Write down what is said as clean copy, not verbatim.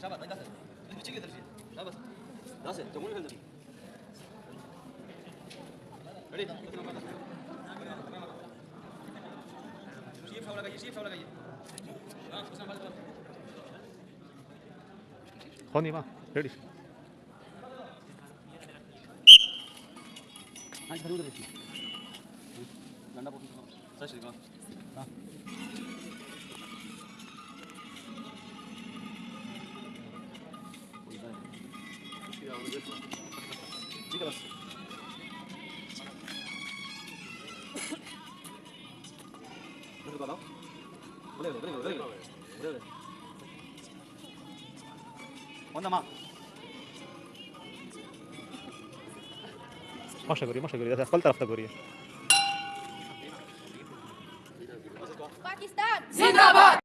शाबास दास पिछे की तरफ शाबास दास है जमुन खेल रेडी शीप फाउल लगाइए हां उसमें बॉल 허니 봐. 레디. हाँ खड़ी उधर देखिए गंदा पोटी सच श्री हाँ ठीक है बस बस बताओ बोले 온다 막 Masha kuri. Kal taraf ta kuri. Pakistan जिंदाबाद।